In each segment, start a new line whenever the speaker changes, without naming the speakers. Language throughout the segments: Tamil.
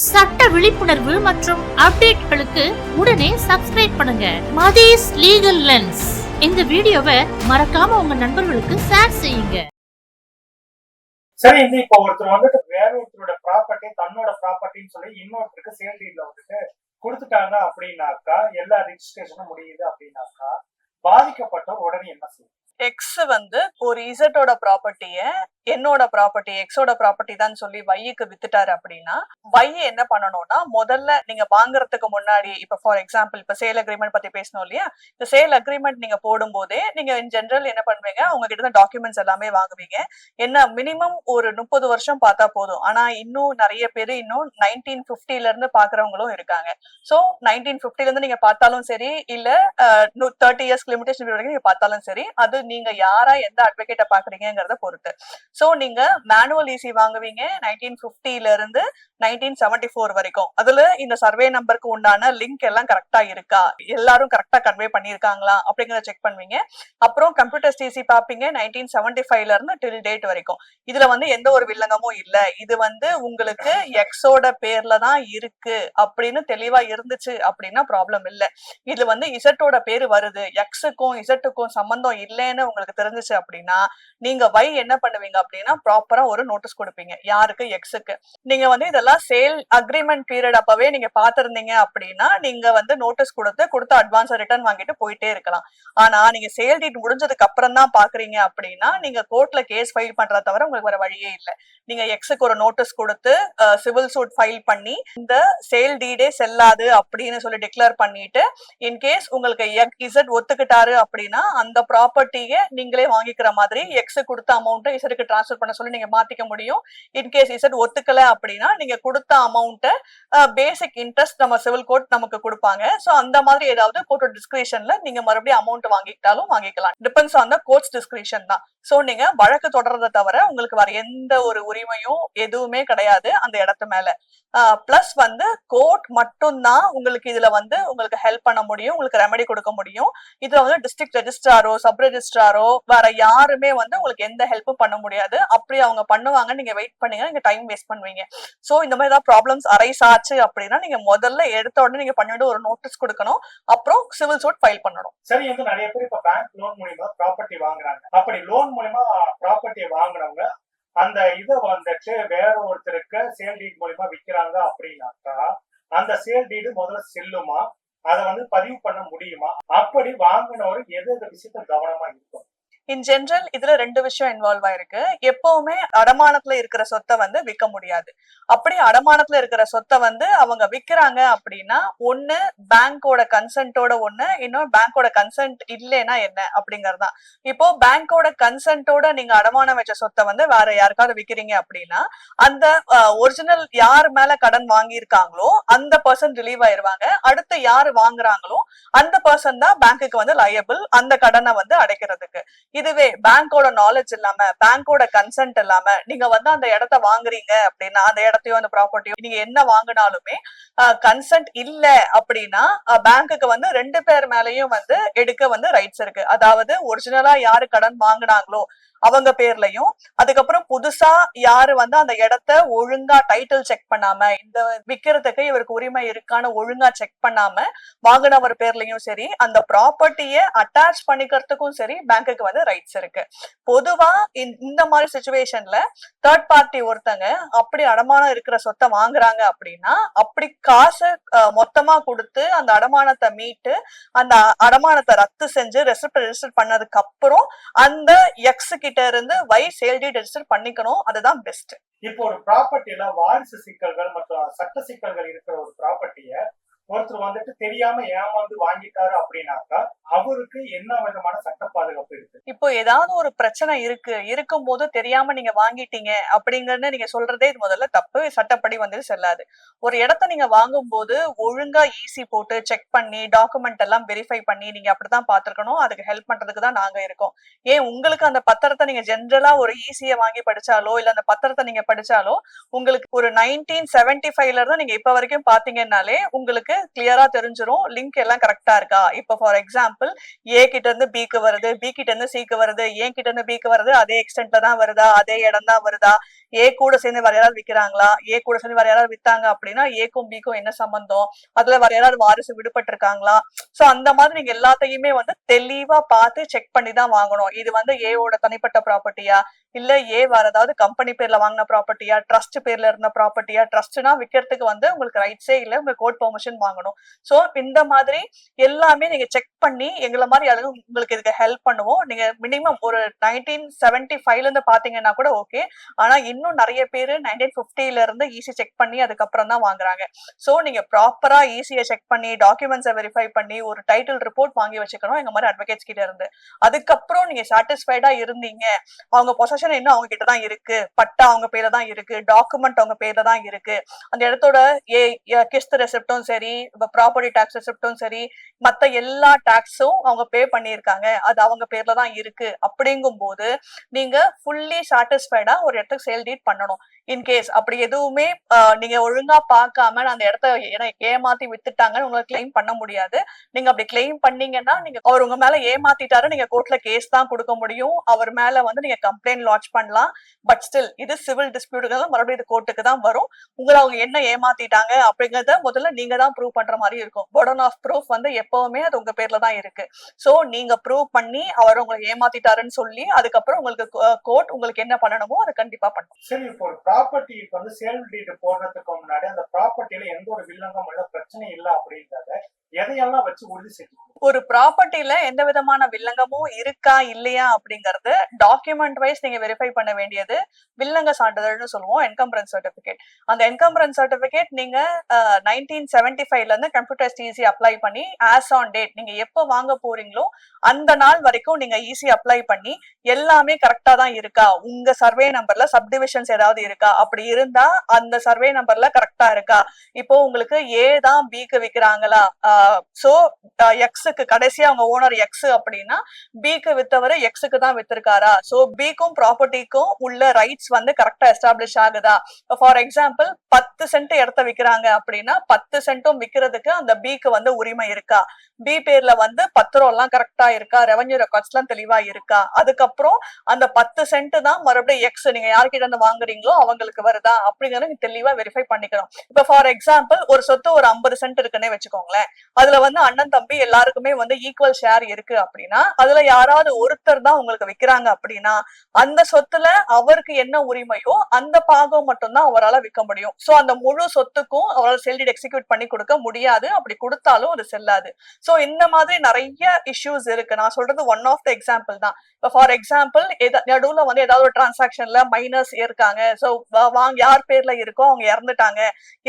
சட்ட விழிப்புணர்வு மற்றும் அப்டேட்களுக்கு உடனே சப்ஸ்கிரைப் பண்ணுங்க மதீஸ் லீகல் லென்ஸ். இந்த வீடியோவை மறக்காம உங்க நண்பர்களுக்கு ஷேர் செய்யுங்க.
சரி, இப்போ ஒருத்தர் வந்துட்டு வேற ஒருத்தரோட ப்ராப்பர்ட்டி தன்னோட ப்ராப்பர்ட்டின்னு சொல்லி இன்னொருத்தருக்கு சேல் டீட்ல வந்துட்டு கொடுத்துட்டாங்க அப்படின்னாக்கா, எல்லா ரெஜிஸ்ட்ரேஷனும் முடியுது அப்படின்னாக்கா, பாதிக்கப்பட்டவர் உடனே என்ன செய்யும்?
எக்ஸ் வந்து ஒரு இசட்டோட ப்ராப்பர்ட்டிய என்னோட ப்ராப்பர்ட்டி எக்ஸோட ப்ராப்பர்ட்டி தான் சொல்லி வைக்கு வித்துட்டாரு அப்படின்னா, வை என்ன பண்ணணும்னா, முதல்ல நீங்க வாங்குறதுக்கு முன்னாடி, இப்ப ஃபார் எக்ஸாம்பிள் இப்ப சேல் அக்ரிமெண்ட் பத்தி பேசணும் இல்லையா, இந்த சேல் அக்ரிமெண்ட் நீங்க போடும் போதே நீங்க இன் ஜெனரல் என்ன பண்ணுவீங்க, அவங்க கிட்ட டாக்குமெண்ட்ஸ் எல்லாமே வாங்குவீங்க. என்ன மினிமம் ஒரு 30 வருஷம் பார்த்தா போதும். ஆனா இன்னும் நிறைய பேர் இன்னும் 1950ல இருந்து பாக்குறவங்களும் இருக்காங்க. சோ 1950ல இருந்து நீங்க பார்த்தாலும் சரி, இல்ல 30 இயர்ஸ் லிமிடேஷன் வரைக்கும் நீங்க பார்த்தாலும் சரி, அது நீங்க யாரா எந்த அட்வொகேட்ட பாக்குறீங்கிறத பொறுத்து. சோ நீங்க மேனுவல் ஈசி வாங்குவீங்க 1950ல இருந்து 1974 வரைக்கும். அதுல இந்த சர்வே நம்பருக்கு உண்டான லிங்க் எல்லாம் கரெக்டா இருக்கா, எல்லாரும் கரெக்டா கன்வே பண்ணிருக்காங்களா அப்படிங்கறத செக் பண்ணுவீங்க. அப்புறம் கம்ப்யூட்டர் டிசி பாப்பீங்க 1975ல இருந்து டில் டேட் வரைக்கும். இதுல வந்து எந்த ஒரு வில்லங்கமும் இல்ல, இது வந்து உங்களுக்கு எக்ஸோட பேர்ல தான் இருக்கு அப்படின்னு தெளிவா இருந்துச்சு அப்படின்னா ப்ராப்ளம் இல்ல. இது வந்து இசட்டோட பேரு வருது, எக்ஸுக்கும் இசட்டுக்கும் சம்பந்தம் இல்லைன்னு உங்களுக்கு தெரிஞ்சிச்சு அப்படின்னா, நீங்க வை என்ன பண்ணுவீங்க அப்படின்னா, ப்ராப்பரா ஒரு நோட்டீஸ் கொடுப்பீங்க. யாருக்கு? எக்ஸுக்கு. நீங்க வந்து இதெல்லாம் சேல் அக்ரிமெண்ட் பீரியட் அப்பவே நீங்க பாத்திருந்தீங்க அப்படின்னா, நீங்க வந்து நோட்டீஸ் கொடுத்த அட்வான்ஸ் ரிட்டர்ன் வாங்கிட்டு போயிட்டே இருக்கலாம். ஆனா நீங்க சேல் டீட் முடிஞ்சதுக்கு அப்புறம் தான் பாக்குறீங்க அப்படின்னா, நீங்க கோர்ட்ல கேஸ் ஃபைல் பண்றத தவிர உங்களுக்கு வேற வழியே இல்ல. நீங்க எக்ஸுக்கு ஒரு நோட்டீஸ் கொடுத்து சிவில் சூட் ஃபைல் பண்ணி இந்த சேல் டீடே செல்லாது அப்படின்னு சொல்லி டிக்ளேர் பண்ணிட்டு, இன்கேஸ் உங்களுக்கு இசட் ஒத்துக்கிட்டாரு அப்படின்னா அந்த ப்ராப்பர்ட்டிய நீங்களே வாங்கிக்கிற மாதிரி எக்ஸ் கொடுத்த அமௌண்ட் இசட்டுக்கு டிரான்ஸ்ஃபர் பண்ண சொல்லி நீங்க மாத்திக்க முடியும். இன்கேஸ் இசட் ஒத்துக்கல அப்படின்னா, நீங்க கொடுத்த அமௌண்ட் பேசிக் இன்ட்ரெஸ்ட் நம்ம சிவில் கோர்ட் நமக்கு கொடுப்பாங்க. சோ அந்த மாதிரி ஏதாவது கோர்ட் டிஸ்கிரிஷன்ல நீங்க மறுபடியும் அமௌண்ட் வாங்கிட்டாலும் வாங்கிக்கலாம். Depends on the court's discretion தான். சோ நீங்க வழக்கு தொடர்றதை தவிர உங்களுக்கு வேற எந்த ஒரு உரிமையும் எதுவுமே கிடையாது அந்த இடத்து மேல. பிளஸ் வந்து கோர்ட் மட்டும்தான் உங்களுக்கு இதுல வந்து உங்களுக்கு ஹெல்ப் பண்ண முடியும், உங்களுக்கு ரெமெடி கொடுக்க முடியும். இதுல வந்து டிஸ்ட்ரிக்ட் ரெஜிஸ்ட்ராரோ சப் ரெஜிஸ்ட்ராரோ வேற யாருமே வந்து உங்களுக்கு எந்த ஹெல்ப்பும் பண்ண முடியாது. அப்படி அவங்க பண்ணுவாங்க, நீங்க வெயிட் பண்ணீங்க, நீங்க டைம் வேஸ்ட் பண்ணுவீங்க. சோ இந்த மாதிரி ஏதாவது ப்ராப்ளம்ஸ் அரைஸ் ஆச்சு அப்படின்னா, நீங்க முதல்ல எடுத்த உடனே நீங்க பண்ணிட்டு ஒரு நோட்டீஸ் கொடுக்கணும், அப்புறம் சிவில் சூட் ஃபைல் பண்ணணும்.
சரி, வந்து நிறைய பேர் இப்ப பேங்க் லோன் மூலியமா ப்ராப்பர்ட்டி வாங்குறாங்க. அப்படி லோன் மூலியமா ப்ராப்பர்ட்டியை வாங்குறவங்க அந்த இதை வந்துட்டு வேற ஒருத்தருக்கு சேல் டீட் மூலியமா விற்கிறாங்க அப்படின்னாக்கா, அந்த சேல் டீடு முதல்ல செல்லுமா, அதை வந்து பதிவு பண்ண முடியுமா? அப்படி வாங்கினவரு எது விஷயத்த கவனமா இருக்கும்?
இன் ஜெனரல் இதுல ரெண்டு விஷயம் இன்வால்வ் ஆயிருக்கு. எப்பவுமே அடமானத்துல இருக்கிற சொத்தை வந்து விற்க முடியாது. அப்படி அடமானத்துல இருக்கிற சொத்தை வந்து அவங்க விற்கிறாங்க அப்படின்னா, ஒண்ணு பேங்கோட கன்சென்ட்டோட ஒண்ணு, இன்னும் பேங்கோட கன்சென்ட் இல்லைன்னா என்ன அப்படிங்கறதுதான். இப்போ பேங்கோட கன்சென்ட்டோட நீங்க அடமானம் வச்ச சொத்தை வந்து வேற யாருக்காவது விற்கிறீங்க அப்படின்னா, அந்த ஒரிஜினல் யார் மேல கடன் வாங்கியிருக்காங்களோ அந்த பர்சன் ரிலீவ் ஆயிருவாங்க. அடுத்து யாரு வாங்குறாங்களோ அந்த பர்சன் தான் பேங்குக்கு வந்து லயபிள் அந்த கடனை வந்து அடைக்கிறதுக்கு. இதுவே பேங்கோட நாலேஜ் இல்லாம, பேங்கோட கன்சென்ட் இல்லாம நீங்க வந்து அந்த இடத்த வாங்குறீங்க அப்படின்னா, அந்த இடத்தையோ அந்த ப்ராப்பர்ட்டியோ நீங்க என்ன வாங்கினாலுமே கன்சென்ட் இல்ல அப்படின்னா, பேங்குக்கு வந்து ரெண்டு பேர் மேலயும் வந்து எடுக்க வந்து ரைட்ஸ் இருக்கு. அதாவது ஒரிஜினலா யாரு கடன் வாங்கினாங்களோ அவங்க பேர்லயும், அதுக்கப்புறம் புதுசா யாரு வந்து அந்த இடத்த ஒழுங்கா டைட்டில் செக் பண்ணாம, இந்த விக்கிறதுக்கு இவருக்கு உரிமை இருக்கான்னு ஒழுங்கா செக் பண்ணாம வாங்கினவர் பேர்லயும் சரி, அந்த ப்ராப்பர்ட்டியை அட்டாச் பண்ணிக்கிறதுக்கும் சரி பேங்குக்கு வந்து ரைட்ஸ் இருக்கு. பொதுவா இந்த மாதிரி சிச்சுவேஷன்ல தேர்ட் பார்ட்டி ஒருத்தங்க அப்படி அடமானம் இருக்கிற சொத்தை வாங்குறாங்க அப்படின்னா, அப்படி காசு மொத்தமா கொடுத்து அந்த அடமானத்தை மீட்டு அந்த அடமானத்தை ரத்து செஞ்சு ரெஜிஸ்டர் பண்ணதுக்கு அப்புறம் அந்த எக்ஸ் கிட்ட இருந்து வை சேல் டீட் ரெஜிஸ்டர் பண்ணிக்கணும். அதுதான் பெஸ்ட்.
இப்போ ஒரு ப்ராப்பர்ட்டியில வாரிசு சிக்கல்கள் மற்றும் சட்ட சிக்கல்கள் இருக்கிற ஒரு ப்ராப்பர்ட்டிய ஒருத்தர் வந்துட்டு தெரியாம ஏமாந்து வாங்கிட்டாரு அப்படின்னாக்கா, அவருக்கு என்ன விதமான சட்ட பாதுகாப்பு இருக்கு?
இப்போ ஏதாவது ஒரு பிரச்சனை இருக்கும் போது தெரியாம நீங்க வாங்கிட்டீங்க அப்படிங்கறது நீங்க சொல்றதே முதல்ல தப்பு. சட்டப்படி வந்து செல்லாது. ஒரு இடத்த நீங்க வாங்கும் போது ஒழுங்கா ஈசி போட்டு செக் பண்ணி டாக்குமெண்ட் எல்லாம் வெரிஃபை பண்ணி நீங்க அப்படித்தான் பாத்துருக்கணும். அதுக்கு ஹெல்ப் பண்றதுக்கு தான் நாங்க இருக்கோம். ஏன் உங்களுக்கு அந்த பத்திரத்தை நீங்க ஜென்ரலா ஒரு ஈசியை வாங்கி படிச்சாலோ இல்ல அந்த பத்திரத்தை நீங்க படிச்சாலோ, உங்களுக்கு ஒரு 1975ல இருந்து நீங்க இப்ப வரைக்கும் பாத்தீங்கன்னாலே உங்களுக்கு கிளியரா தெரிஞ்சிரும் லிங்க் எல்லாம் கரெக்டா இருக்கா. இப்ப ஃபார் எக்ஸாம்பிள் ஏ கிட்ட இருந்து பிக்கு வருது, பி கிட்ட இருந்து சிக்கு வருது, ஏ கிட்ட இருந்து பிக்கு வருது, அதே எக்ஸ்டென்ட்ல தான் வருதா, அதே இடம் தான் வருதா, ஏ கூட சேர்ந்து வேற யாராவது விக்கிறாங்களா, ஏ கூட சேர்ந்து வேற யாராவது வித்தாங்க அப்படின்னா ஏக்கும் பிக்கும் என்ன சம்பந்தம், அதுல வேற யாராவது வாரிசு விடுபட்டு இருக்காங்களா. சோ அந்த மாதிரி நீங்க எல்லாத்தையுமே வந்து தெளிவா பார்த்து செக் பண்ணி தான் வாங்கணும். இது வந்து ஏவோட தனிப்பட்ட ப்ராப்பர்ட்டியா, இல்ல ஏ வேற ஏதாவது கம்பெனி பேர்ல வாங்கின ப்ராப்பர்ட்டியா, ட்ரஸ்ட் பேர்ல இருந்த ப்ராப்பர்ட்டியா. ட்ரஸ்ட்னா விக்கிறதுக்கு வந்து உங்களுக்கு ரைட்ஸே இல்ல, உங்க கோர்ட் பெர்மிஷன் வாங்கணும். சோ இந்த மாதிரி எல்லாமே நீங்க செக் பண்ணி எங்களை மாதிரி ஆளுங்க உங்களுக்கு இதுக்கு ஹெல்ப் பண்ணுவோம். நீங்க மினிமம் ஒரு 1975ல இருந்து பாத்தீங்கன்னா கூட ஓகே. ஆனா இன்னும் நிறைய பேரு 1950ல இருந்து ஈஸி செக் பண்ணி அதுக்கப்புறம் தான் வாங்குறாங்க. சோ நீங்க ப்ராப்பரா ஈஸியை செக் பண்ணி டாக்குமெண்ட்ஸை வெரிஃபை பண்ணி ஒரு டைட்டில் ரிப்போர்ட் வாங்கி வச்சுக்கணும் எங்க மாதிரி அட்வொகேட்ஸ் கிட்ட இருந்து. அதுக்கப்புறம் நீங்க சாட்டிஸ்ஃபைடா இருந்தீங்க, அவங்க பொசஷன் இன்னும் அவங்க கிட்ட தான் இருக்கு, பட்டா அவங்க பேர்ல தான் இருக்கு, டாக்குமெண்ட் அவங்க பேர்ல தான் இருக்கு, அந்த இடத்தோட கிஸ்ட் ரெசிப்டும் சரி, ப்ராப்பர்ட்டி டாக்ஸ் ரெசிப்டும் சரி, மத்த எல்லா டாக்ஸும் அவங்க பே பண்ணியிருக்காங்க, அது அவங்க பேர்ல தான் இருக்கு அப்படிங்கும் போது நீங்க ஃபுல்லி சாட்டிஸ்ஃபைடா ஒரு இடத்துக்கு சேல் டீட் பண்ணணும். இன்கேஸ் அப்படி எதுவுமே நீங்க ஒழுங்கா பார்க்காம அந்த இடத்த ஏமாத்தி வித்துட்டாங்கன்னு உங்களுக்கு கிளைம் பண்ண முடியாது. நீங்க அப்படி கிளைம் பண்ணீங்கன்னா நீங்க அவர் உங்க மேல ஏமாத்திட்டாரு, நீங்க கோர்ட்ல கேஸ் தான் கொடுக்க முடியும், அவர் மேல வந்து நீங்க கம்ப்ளைண்ட் லாட்ஜ் பண்ணலாம். பட் ஸ்டில் இது சிவில் டிஸ்பியூட்டுக்கு மறுபடியும் இது கோர்ட்டுக்கு தான் வரும். உங்களை அவங்க என்ன ஏமாத்திட்டாங்க அப்படிங்கறத முதல்ல நீங்க தான் ப்ரூவ் பண்ற மாதிரி இருக்கும். பர்டன் ஆஃப் ப்ரூஃப் வந்து எப்பவுமே அது உங்க பேர்ல தான் இருக்கு. சோ நீங்க ப்ரூவ் பண்ணி அவர் உங்களை ஏமாத்திட்டாருன்னு சொல்லி அதுக்கப்புறம் உங்களுக்கு கோர்ட் உங்களுக்கு என்ன பண்ணணுமோ அதை கண்டிப்பா பண்ணும்.
சரி, இப்போ ப்ராப்பர்ட்டிக்கு வந்து சேல் டீட் போடுறதுக்கு முன்னாடி அந்த ப்ராப்பர்ட்டியில எந்த ஒரு வில்லங்கம் இல்ல பிரச்சனை இல்ல அப்படின்றத எதையெல்லாம் வச்சு உறுதி செஞ்சு
ஒரு ப்ராப்பர்ட்டில எந்த விதமான வில்லங்கமும் இருக்கா இல்லையா அப்படிங்கறது டாக்குமெண்ட் வைஸ் நீங்க வெரிஃபை பண்ண வேண்டியது வில்லங்க சான்றிதழ்னு சொல்லுவோம், என்கம்பரன்ஸ் சர்டிபிகேட். அந்த என்கம்பரன்ஸ் சர்டிபிகேட் நீங்க 1975ல இருந்து கம்ப்யூட்டர் ஈஸி அப்ளை பண்ணி ஆஸ் ஆன் டேட் நீங்க எப்ப வாங்க போறீங்களோ அந்த நாள் வரைக்கும் நீங்க ஈஸி அப்ளை பண்ணி எல்லாமே கரெக்டா தான் இருக்கா, உங்க சர்வே நம்பர்ல சப்டிவிஷன்ஸ் ஏதாவது இருக்கா, அப்படி இருந்தா அந்த சர்வே நம்பர்ல கரெக்டா இருக்கா. இப்போ உங்களுக்கு ஏ தான் பிக்கு விக்கிறாங்களா, சோ எக்ஸுக்கு கடைசியா அவங்க ஓனர் எக்ஸ் அப்படின்னா பிக்கு வித்தவரை எக்ஸுக்கு தான் வித்திருக்காரா, சோ பிக்கும் ப்ராப்பர்ட்டிக்கும் உள்ள ரைட்ஸ் வந்து கரெக்டா எஸ்டாப்ளிஷ் ஆகுதா. ஃபார் எக்ஸாம்பிள் 10 சென்ட் இடத்த விக்கிறாங்க அப்படின்னா 10 சென்ட்டும் விக்கிறதுக்கு அந்த பிக்கு வந்து உரிமை இருக்கா, பி பேர்ல வந்து பத்திரம் எல்லாம் கரெக்டா இருக்கா, ரெவன்யூ ரெக்கார்ட்ஸ் எல்லாம் தெளிவா இருக்கா. அதுக்கப்புறம் அந்த 10 சென்ட் தான் மறுபடியும் எக்ஸ் நீங்க யார்கிட்ட இருந்து வாங்குறீங்களோ அவங்களுக்கு வருதா அப்படிங்கறத நீங்க தெளிவா வெரிஃபை பண்ணிக்கணும். இப்ப ஃபார் எக்ஸாம்பிள் ஒரு சொத்து ஒரு 50 சென்ட் இருக்குன்னே வச்சுக்கோங்களேன், அதுல வந்து அண்ணன் தம்பி எல்லாருக்குமே வந்து ஈக்குவல் ஷேர் இருக்கு அப்படின்னா அதுல யாராவது ஒருத்தர் தான் உங்களுக்கு விக்கிறாங்க அப்படின்னா அந்த சொத்துல அவருக்கு என்ன உரிமையோ அந்த பாகம் மட்டும் தான் அவரால் விற்க முடியும். சோ அந்த முழு சொத்துக்கும் அவரால் சேல் டீட் எக்ஸிக்யூட் பண்ணி கொடுக்க முடியாது, அப்படி கொடுத்தாலும் அது செல்லாது. சோ இந்த மாதிரி நிறைய இஷ்யூஸ் இருக்கு. நான் சொல்றது ஒன் ஆஃப் த எக்ஸாம்பிள் தான். இப்போ ஃபார் எக்ஸாம்பிள் நடுவுல வந்து ஏதாவது ஒரு டிரான்சாக்ஷன்ல மைனர்ஸ் இருக்காங்க, சோ யார் பேர்ல இருக்கோ அவங்க இறந்துட்டாங்க,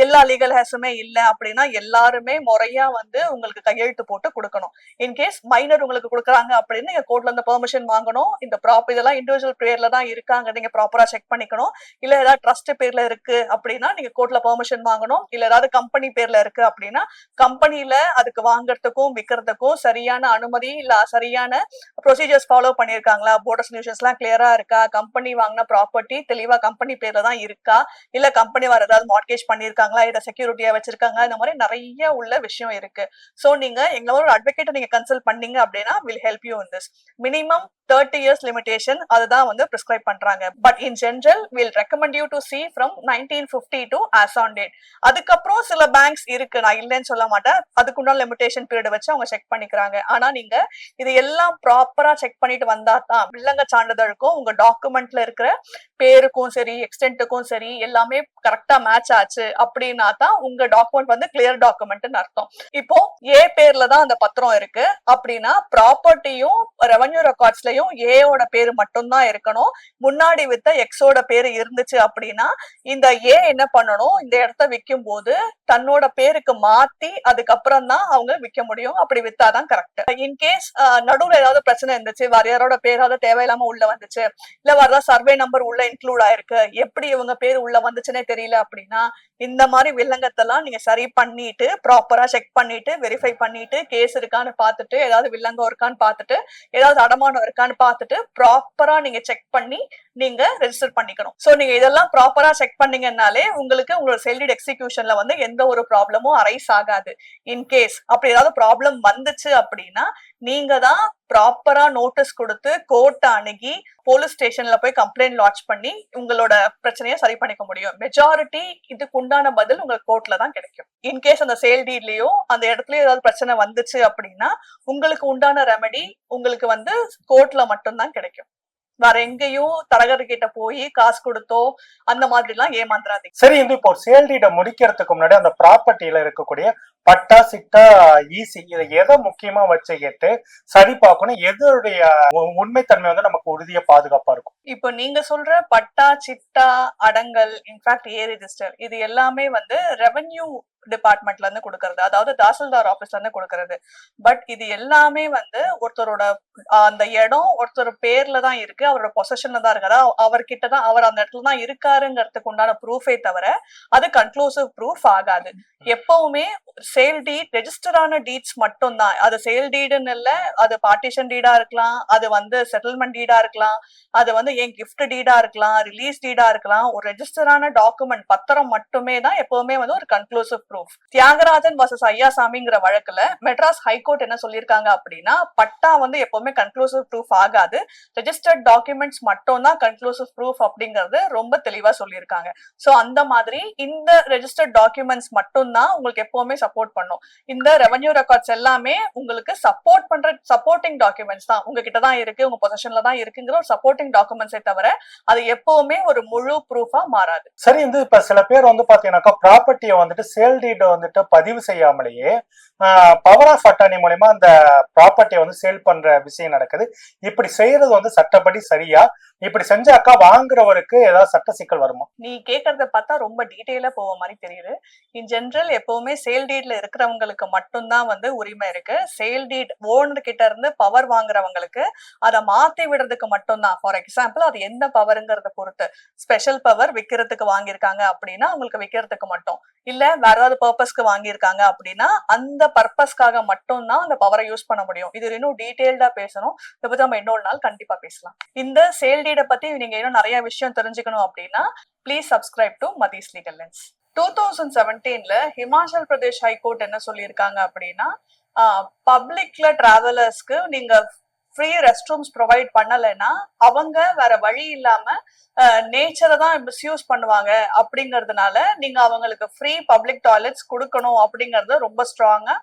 எல்லா லீகல் ஹேஸுமே இல்ல அப்படின்னா எல்லாருமே முறையா வந்து உங்களுக்கு கையெழுத்து போட்டு கொடுக்கணும். இன்கேஸ் மைனர் உங்களுக்கு கொடுக்குறாங்க அப்படின்னு நீங்க கோர்ட்ல இருந்து பெர்மிஷன் வாங்கணும். இந்த இதெல்லாம் இண்டிவிஜுவல் பேர்ல தான் இருக்காங்க, நீங்க ப்ராப்பரா செக் பண்ணிக்கணும். இல்ல ஏதாவது ட்ரஸ்ட் பேர்ல இருக்கு அப்படின்னா நீங்க கோர்ட்ல பெர்மிஷன் வாங்கணும். இல்ல ஏதாவது கம்பெனி பேர்ல இருக்கு அப்படின்னா கம்பெனில அதுக்கு வாங்குறதுக்கும் விற்கிறதுக்கும் சரியான அனுமதி இல்ல சரியான ப்ரொசீஜர்ஸ் ஃபாலோ பண்ணிருக்காங்களா, போர்ட் ஆஃப் சொல்யூஷன்ஸ் எல்லாம் கிளியரா இருக்கா, கம்பெனி வாங்கின ப்ராப்பர்ட்டி தெளிவா கம்பெனி பேர்ல தான் இருக்கா, இல்ல கம்பெனி வேற ஏதாவது மார்ட்கேஜ் பண்ணிருக்காங்களா, இதை செக்யூரிட்டியா வச்சிருக்காங்க, இந்த மாதிரி நிறைய உள்ள விஷயம் இருக்கு. சோ நீங்க எங்களோட ஒரு அட்வொகேட்டை நீங்க கன்சல்ட் பண்ணீங்க அப்படின்னா will help you in this. Minimum 30 years limitation அதுதான் வந்து prescribe பண்றாங்க. But in general we'll recommend you to see from 1950 to as on date. அதுக்கப்புறம் சில பேங்க்ஸ் இருக்கு, நான் இல்லைன்னு சொல்ல மாட்டேன், அதுக்குண்டான லிமிடேஷன் பீரியட் வச்சு அவங்க செக் பண்ணிக்கிறாங்க. ஆனா நீங்க இது எல்லாம் ப்ராப்பரா செக் பண்ணிட்டு வந்தா தான் வில்லங்க சான்றிதழுக்கும் உங்க டாக்குமெண்ட்ல இருக்கிற பேருக்கும் சரி எக்ஸ்டென்ட்டுக்கும் சரி எல்லாமே கரெக்டா மேட்ச் ஆச்சு அப்படின்னா தான் உங்க டாக்குமெண்ட் வந்து கிளியர் டாக்குமெண்ட்னு அர்த்தம். இப்போ ஏ பேர்ல தான் அந்த பத்திரம் இருக்கு அப்படின்னா ப்ராப்பர்ட்டியும் ரெவன்யூ ரெக்கார்ட்ஸ்லயும் ஏயோட பேரு மட்டும் தான் இருக்கணும். முன்னாடி வித்த எக்ஸோட பேரு இருந்துச்சு அப்படின்னா இந்த ஏ என்ன பண்ணணும், இந்த இடத்த விற்கும் போது தன்னோட பேருக்கு மாத்தி அதுக்கப்புறம் தான் அவங்க விற்க முடியும், அப்படி வித்தாதான் கரெக்ட். இன்கேஸ் நடுவுல ஏதாவது பிரச்சனை இருந்துச்சு, வேற யாரோட பேராவது தேவையில்லாம உள்ள வந்துச்சு, இல்ல வேற சர்வே நம்பர் உள்ள இன்க்ளூட் ஆயிருக்கு, எப்படி இவங்க பேர் உள்ள வந்துச்சுன்னே தெரியல அப்படின்னா இந்த மாதிரி வில்லங்கத்தெல்லாம் நீங்க சரி பண்ணிட்டு ப்ராப்பரா செக் பண்ணிட்டு வெரிஃபை பண்ணிட்டு கேஸ் இருக்கான்னு பார்த்துட்டு ஏதாவது வில்லங்கம் இருக்கான்னு பார்த்துட்டு ஏதாவது அடமானம் இருக்கான்னு பார்த்துட்டு ப்ராப்பரா நீங்க செக் பண்ணி நீங்க ரெஜிஸ்டர் பண்ணிக்கணும். சோ நீங்க இதெல்லாம் ப்ராப்பரா செக் பண்ணீங்கன்னாலே உங்களுக்கு உங்களோட சேல் டீட் எக்ஸிகியூஷன்ல வந்து எந்த ஒரு ப்ராப்ளமும் அரைஸ் ஆகாது. இன்கேஸ் அப்படி ஏதாவது ப்ராப்ளம் வந்துச்சு அப்படின்னா நீங்க தான் ப்ராப்பரா நோட்டீஸ் கொடுத்து கோர்ட் அணுகி போலீஸ் ஸ்டேஷன்ல போய் கம்ப்ளைண்ட் லாட்ஜ் பண்ணி உங்களோட பிரச்சனையை சரி பண்ணிக்க முடியும். மெஜாரிட்டி இதுக்கு உண்டான பதில் உங்களுக்கு கோர்ட்ல தான் கிடைக்கும். இன்கேஸ் அந்த சேல் டீட்லயோ அந்த இடத்துலயோ ஏதாவது பிரச்சனை வந்துச்சு அப்படின்னா உங்களுக்கு உண்டான ரெமெடி உங்களுக்கு வந்து கோர்ட்ல மட்டும்தான் கிடைக்கும். வேற எங்கேயும் தரகர்கிட்ட போய் காசு கொடுத்தோ அந்த மாதிரி எல்லாம் ஏமாந்துறாதீங்க.
சரி, இந்த இப்போ சேல் டீட முடிக்கிறதுக்கு முன்னாடி அந்த ப்ராப்பர்ட்டியில இருக்கக்கூடிய பட்டா சிட்டா ஈசி இதை எதை முக்கியமா வச்சுக்கிட்டு சரி பார்க்கணும், எதோடைய உண்மைத்தன்மை வந்து நமக்கு உறுதியா பாதுகாப்பா இருக்கும்?
இப்போ நீங்க சொல்ற பட்டா சிட்டா அடங்கல் இன்ஃபேக்ட் ஏ ரெஜிஸ்டர் இது எல்லாமே வந்து ரெவென்யூ டிபார்ட்மெண்ட்ல இருந்து கொடுக்கறது, அதாவது தாசில்தார் ஆபீஸ்ல இருந்து கொடுக்கறது. பட் இது எல்லாமே வந்து ஒருத்தரோட அந்த இடம் ஒருத்தர் பேர்ல தான் இருக்கு, அவரோட பொசஷன்ல தான் இருக்கு, அதாவது அவர்கிட்ட தான் அவர் அந்த இடத்துல தான் இருக்காருங்கிறதுக்கு உண்டான ப்ரூஃபே தவிர அது கன்க்ளூசிவ் ப்ரூஃப் ஆகாது. எப்பவுமே சேல் டீட் ரெஜிஸ்டரான டீட்ஸ் மட்டும் தான். அது சேல் டீடுன்னு இல்ல, அது பார்ட்டிஷன் டீடா இருக்கலாம், அது வந்து செட்டில்மெண்ட் டீடா இருக்கலாம், அது வந்து என் கிஃப்ட் டீடா இருக்கலாம், ரிலீஸ் டீடா இருக்கலாம். ஒரு ரெஜிஸ்டரான டாக்குமெண்ட் பத்திரம் மட்டுமே தான் எப்பவுமே வந்து ஒரு கன்க்ளூசிவ் ப்ரூஃப். தியாகராஜன் வர்சஸ் ஐயாசாமிங்கிற வழக்குல மெட்ராஸ் ஹைகோர்ட் என்ன சொல்லியிருக்காங்க அப்படின்னா பட்டா வந்து எப்பவுமே கன்க்ளூசிவ் ப்ரூஃப் ஆகாது, ரெஜிஸ்டர்ட் டாக்குமெண்ட்ஸ் மட்டும் தான் கன்க்ளூசிவ் ப்ரூஃப் அப்படிங்கறது ரொம்ப தெளிவா சொல்லியிருக்காங்க. சோ அந்த மாதிரி இந்த ரெஜிஸ்டர்ட் டாக்குமெண்ட்ஸ் மட்டும் தான் உங்களுக்கு எப்பவுமே சப்போர்ட் பண்ணும். இந்த ரெவென்யூ ரெக்கார்ட்ஸ் எல்லாமே உங்களுக்கு சப்போர்ட் பண்ற சப்போர்ட்டிங் டாக்குமெண்ட்ஸ் தான், உங்ககிட்ட தான் இருக்கு, உங்க பொசிஷன்ல தான் இருக்குங்கிற ஒரு சப்போர்ட்டிங் டாக்குமெண்ட்ஸை தவிர அது எப்பவுமே ஒரு முழு ப்ரூஃபா மாறாது.
சரி, இந்த இப்ப சில பேர் வந்து பாத்தீங்கன்னாக்கா ப்ராப்பர்ட்டியை வந்துட்டு சேல் டீட் வந்துட்டு பதிவு செய்யாமலேயே பவர் ஆஃப் அட்டார்னி மூலமா அந்த ப்ராப்பர்ட்டியை வந்து சேல் பண்ற விஷயம் நடக்குது. இப்படி செய்யறது வந்து சட்டப்படி சரியா? இப்படி செஞ்சாக்கா வாங்குறவருக்கு ஏதாவது சட்ட சிக்கல் வருமா?
நீ கேக்குறத பார்த்தா ரொம்ப டீடைலா போற மாதிரி தெரியுது. இன் ஜெனரல் எப்பவுமே சேல் டீட்ல இருக்கிறவங்களுக்கு மட்டும்தான் வந்து உரிமை இருக்கு. சேல் டீட் ஓனர் கிட்ட இருந்து பவர் வாங்குறவங்களுக்கு அதை மாத்தி விடுறதுக்கு மட்டும்தான். ஃபார் எக்ஸாம்பிள் அது எந்த பவருங்கிறத பொறுத்து, ஸ்பெஷல் பவர் விற்கிறதுக்கு வாங்கியிருக்காங்க அப்படின்னா அவங்களுக்கு விற்கிறதுக்கு மட்டும், இல்ல வேற ஏதாவது பர்பஸ்க்கு வாங்கியிருக்காங்க அப்படின்னா அந்த பர்பஸ்க்காக மட்டும்தான் அந்த பவரை யூஸ் பண்ண முடியும். இது இன்னும் டீடைல்டா பேசணும், இதை பத்தி நம்ம இன்னொரு நாள் கண்டிப்பா பேசலாம். இந்த சேல் டீட பத்தி நீங்க இன்னும் நிறைய விஷயம் தெரிஞ்சுக்கணும் அப்படின்னா please subscribe to Mathi's legal lens. 2017ல ஹிமாச்சல் பிரதேஷ் ஹைகோர்ட் என்ன சொல்லியிருக்காங்க அப்படின்னா பப்ளிக்ல டிராவலர்ஸ்க்கு நீங்க ஃப்ரீ ரெஸ்ட் ரூம்ஸ் ப்ரொவைட் பண்ணலைன்னா அவங்க வேற வழி இல்லாம நேச்சரை தான் மிஸ்யூஸ் பண்ணுவாங்க அப்படிங்கறதுனால நீங்க அவங்களுக்கு ஃப்ரீ பப்ளிக் டாய்லெட்ஸ் கொடுக்கணும் அப்படிங்கறத ரொம்ப ஸ்ட்ராங்கா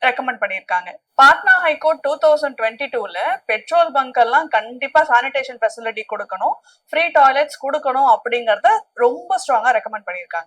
ரெக்கமெண்ட் பண்ணிருக்காங்க. பாட்னா ஹைகோர்ட் 2022ல பெட்ரோல் பங்க் எல்லாம் கண்டிப்பா சானிடேஷன் ஃபெசிலிட்டி கொடுக்கணும், ஃப்ரீ டாய்லெட்ஸ் கொடுக்கணும் அப்படிங்கறத ரொம்ப ஸ்ட்ராங்கா ரெக்கமெண்ட் பண்ணிருக்காங்க.